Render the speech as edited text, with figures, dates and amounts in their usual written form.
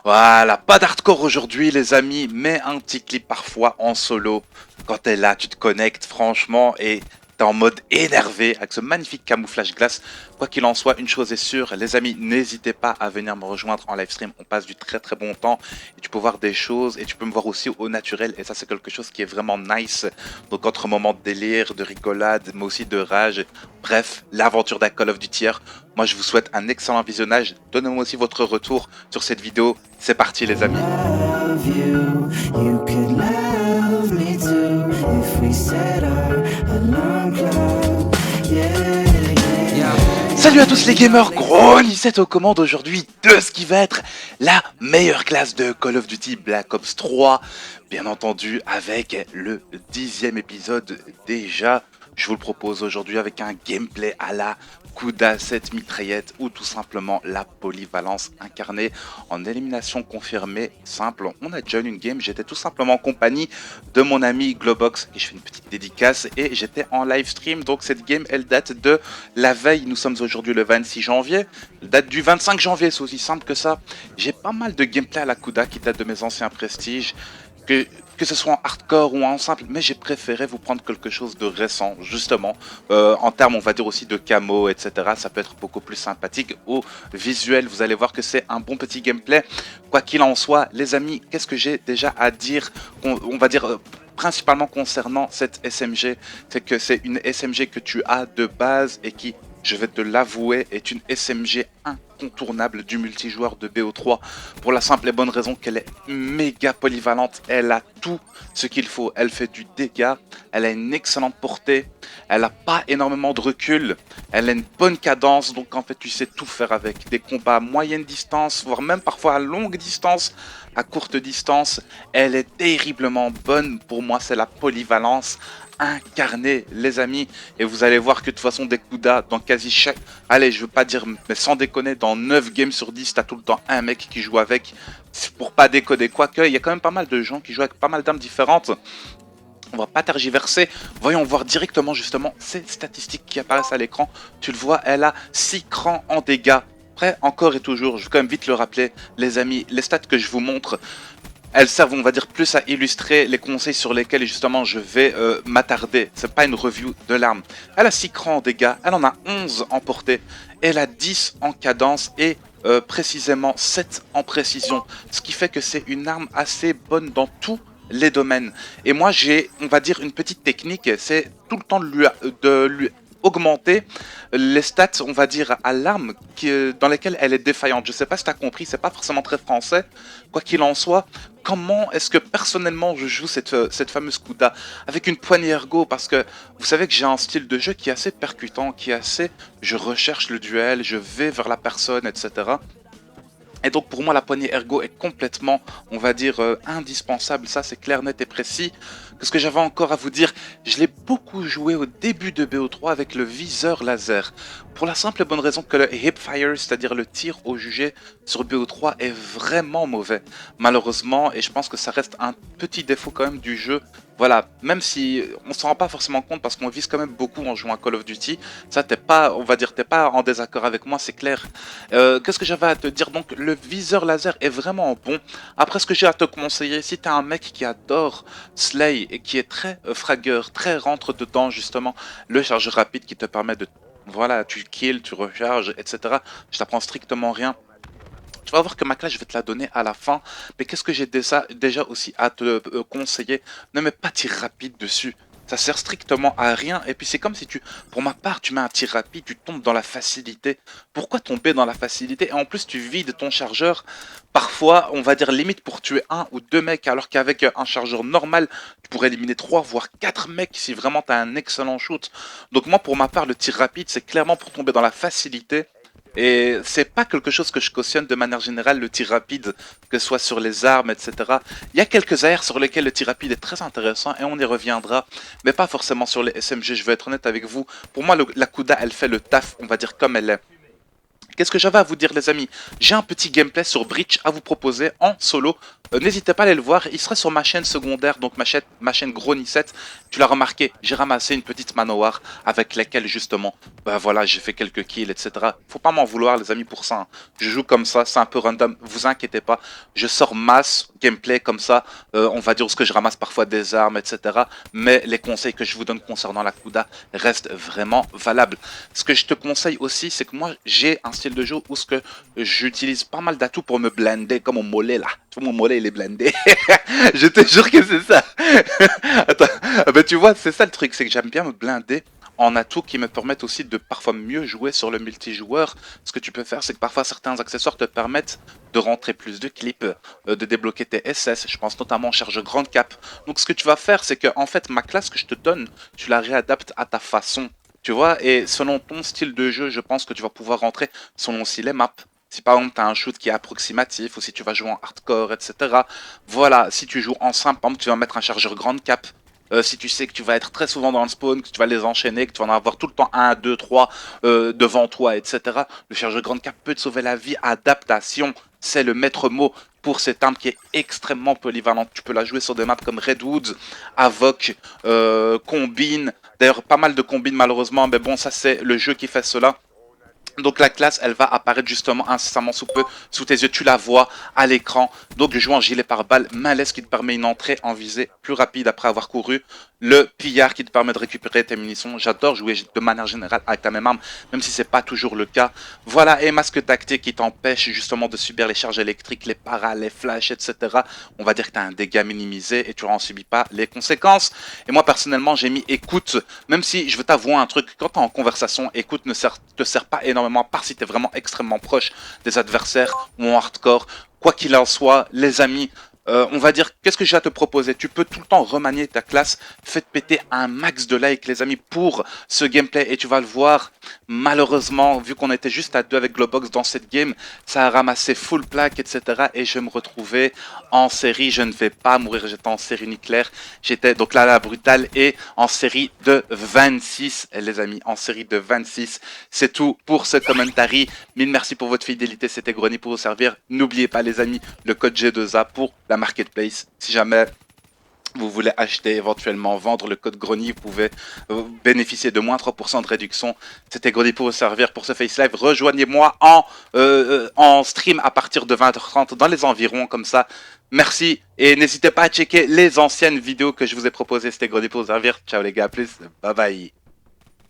Voilà, pas d'hardcore aujourd'hui les amis, mais un petit clip parfois en solo. Quand t'es là, tu te connectes franchement et t'es en mode énervé avec ce magnifique camouflage glace. Quoi qu'il en soit, une chose est sûre, les amis, n'hésitez pas à venir me rejoindre en live stream. On passe du très très bon temps et tu peux voir des choses et tu peux me voir aussi au naturel et ça c'est quelque chose qui est vraiment nice. Donc entre moments de délire, de rigolade, mais aussi de rage. Bref, l'aventure d'un Call of Duty. Moi je vous souhaite un excellent visionnage. Donnez-moi aussi votre retour sur cette vidéo. C'est parti les amis. Love you, you could love me too if we set our alarm clock. Yeah, yeah. Salut à tous les gamers, gros Lisette aux commandes aujourd'hui de ce qui va être la meilleure classe de Call of Duty Black Ops 3. Bien entendu avec le 10e épisode déjà. Je vous le propose aujourd'hui avec un gameplay à la Kuda 7 mitraillette ou tout simplement la polyvalence incarnée en élimination confirmée simple. On a déjà eu une game, j'étais tout simplement en compagnie de mon ami Globox et je fais une petite dédicace et j'étais en live stream. Donc cette game elle date de la veille, nous sommes aujourd'hui le 26 janvier, elle date du 25 janvier, c'est aussi simple que ça. J'ai pas mal de gameplay à la Kuda qui date de mes anciens prestiges. Que ce soit en hardcore ou en simple, mais j'ai préféré vous prendre quelque chose de récent, justement, en termes, on va dire aussi de camo, etc. Ça peut être beaucoup plus sympathique au visuel. Vous allez voir que c'est un bon petit gameplay. Quoi qu'il en soit, les amis, qu'est-ce que j'ai déjà à dire, on va dire principalement concernant cette SMG, c'est que c'est une SMG que tu as de base et qui, je vais te l'avouer, est une SMG incontournable du multijoueur de BO3 pour la simple et bonne raison qu'elle est méga polyvalente. Elle a tout ce qu'il faut. Elle fait du dégât, elle a une excellente portée, elle n'a pas énormément de recul, elle a une bonne cadence, donc en fait tu sais tout faire avec. Des combats à moyenne distance, voire même parfois à longue distance, à courte distance. Elle est terriblement bonne. Pour moi, c'est la polyvalence incarnée, les amis. Et vous allez voir que de toute façon, des Kuda, dans quasi chaque... Allez, je veux pas dire, mais sans déconner, dans 9 games sur 10, t'as tout le temps un mec qui joue avec. Pour pas décoder, quoique, il y a quand même pas mal de gens qui jouent avec pas mal d'armes différentes. On va pas tergiverser, voyons voir directement justement ces statistiques qui apparaissent à l'écran. Tu le vois, elle a 6 crans en dégâts. Après, encore et toujours, je vais quand même vite le rappeler, les amis, les stats que je vous montre, elles servent, on va dire, plus à illustrer les conseils sur lesquels justement je vais m'attarder. C'est pas une review de l'arme. Elle a 6 crans en dégâts, elle en a 11 en portée, elle a 10 en cadence et précisément 7 en précision. Ce qui fait que c'est une arme assez bonne dans tous les domaines. Et moi j'ai, on va dire, une petite technique, c'est tout le temps de lui augmenter les stats, on va dire, à l'arme dans lesquelles elle est défaillante. Je sais pas si tu as compris, c'est pas forcément très français. Quoi qu'il en soit, comment est-ce que personnellement je joue cette fameuse Kuda avec une poignée ergo? Parce que vous savez que j'ai un style de jeu qui est assez percutant, qui est assez... Je recherche le duel, je vais vers la personne, etc. Et donc pour moi la poignée ergo est complètement, on va dire, indispensable, ça c'est clair, net et précis. Qu'est-ce que j'avais encore à vous dire? Je l'ai beaucoup joué au début de BO3 avec le viseur laser. Pour la simple et bonne raison que le hipfire, c'est-à-dire le tir au jugé sur BO3 est vraiment mauvais. Malheureusement, et je pense que ça reste un petit défaut quand même du jeu. Voilà, même si on s'en rend pas forcément compte parce qu'on vise quand même beaucoup en jouant à Call of Duty, ça t'es pas, on va dire, t'es pas en désaccord avec moi, c'est clair. Qu'est-ce que j'avais à te dire? Donc le viseur laser est vraiment bon. Après, ce que j'ai à te conseiller, si t'es un mec qui adore Slay et qui est très fragueur, très rentre dedans justement, le chargeur rapide qui te permet de, voilà, tu kills, tu recharges, etc. Je t'apprends strictement rien. Tu vas voir que ma classe, je vais te la donner à la fin. Mais qu'est-ce que j'ai déjà aussi à te conseiller? Ne mets pas tir rapide dessus. Ça sert strictement à rien. Et puis c'est comme si tu, pour ma part, tu mets un tir rapide, tu tombes dans la facilité. Pourquoi tomber dans la facilité? Et en plus, tu vides ton chargeur. Parfois, on va dire limite pour tuer un ou deux mecs, alors qu'avec un chargeur normal, tu pourrais éliminer 3 voire 4 mecs si vraiment tu as un excellent shoot. Donc moi, pour ma part, le tir rapide, c'est clairement pour tomber dans la facilité. Et c'est pas quelque chose que je cautionne de manière générale, le tir rapide, que ce soit sur les armes, etc. Il y a quelques aires sur lesquelles le tir rapide est très intéressant et on y reviendra, mais pas forcément sur les SMG, je vais être honnête avec vous. Pour moi, la Kuda, elle fait le taf, on va dire comme elle est. Qu'est-ce que j'avais à vous dire les amis? J'ai un petit gameplay sur Breach à vous proposer en solo. N'hésitez pas à aller le voir, il sera sur ma chaîne secondaire, donc ma chaîne Grony7. Tu l'as remarqué, j'ai ramassé une petite manowar avec laquelle justement, bah voilà, j'ai fait quelques kills, etc. Faut pas m'en vouloir les amis pour ça, hein. Je joue comme ça, c'est un peu random, vous inquiétez pas. Je sors masse gameplay comme ça, on va dire ce que je ramasse parfois des armes, etc. Mais les conseils que je vous donne concernant la Kuda restent vraiment valables. Ce que je te conseille aussi, c'est que moi j'ai un style de jeu où ce que j'utilise pas mal d'atouts pour me blender, comme mon mollet là. Tu vois, mon mollet il est blindé. Je te jure que c'est ça. Attends, ah bah, tu vois, c'est ça le truc, c'est que j'aime bien me blinder en atouts qui me permettent aussi de parfois mieux jouer sur le multijoueur. Ce que tu peux faire, c'est que parfois certains accessoires te permettent de rentrer plus de clips, de débloquer tes SS. Je pense notamment en charge grande cap. Donc ce que tu vas faire, c'est que en fait ma classe que je te donne, tu la réadaptes à ta façon. Tu vois, et selon ton style de jeu, je pense que tu vas pouvoir rentrer selon aussi les maps. Si par exemple tu as un shoot qui est approximatif, ou si tu vas jouer en hardcore, etc. Voilà, si tu joues en simple, par exemple, tu vas mettre un chargeur grande cap. Si tu sais que tu vas être très souvent dans le spawn, que tu vas les enchaîner, que tu vas en avoir tout le temps 1, 2, 3 devant toi, etc. Le chargeur grande cap peut te sauver la vie. Adaptation, c'est le maître mot pour cette arme qui est extrêmement polyvalente. Tu peux la jouer sur des maps comme Redwood, Avoc, Combine. D'ailleurs, pas mal de combines malheureusement, mais bon, ça c'est le jeu qui fait cela. Donc la classe, elle va apparaître justement incessamment sous peu, sous tes yeux, tu la vois à l'écran. Donc je joue en gilet pare-balles, malaise qui te permet une entrée en visée plus rapide après avoir couru. Le pillard qui te permet de récupérer tes munitions. J'adore jouer de manière générale avec la même arme, même si c'est pas toujours le cas. Voilà, et masque tactique qui t'empêche justement de subir les charges électriques, les paras, les flashs, etc. On va dire que tu as un dégât minimisé et tu n'en subis pas les conséquences. Et moi personnellement, j'ai mis écoute, même si je veux t'avouer un truc, quand tu es en conversation, écoute ne te sert pas énormément, à part si tu es vraiment extrêmement proche des adversaires ou en hardcore. Quoi qu'il en soit, les amis, on va dire, qu'est-ce que j'ai à te proposer? Tu peux tout le temps remanier ta classe, faites péter un max de likes les amis pour ce gameplay et tu vas le voir, malheureusement, vu qu'on était juste à 2 avec Globox dans cette game, ça a ramassé full plaque, etc. Et je me retrouvais en série, je ne vais pas mourir, j'étais en série nucléaire, j'étais donc là la brutale et en série de 26 les amis, en série de 26. C'est tout pour ce commentary, mille merci pour votre fidélité, c'était Grony pour vous servir. N'oubliez pas les amis, le code G2A pour la marketplace, si jamais vous voulez acheter, éventuellement vendre le code Grony, vous pouvez bénéficier de moins 3% de réduction. C'était Grony pour vous servir pour ce Face Live. Rejoignez-moi en stream à partir de 20h30 dans les environs comme ça. Merci et n'hésitez pas à checker les anciennes vidéos que je vous ai proposées. C'était Grony pour vous servir. Ciao les gars, à plus. Bye bye.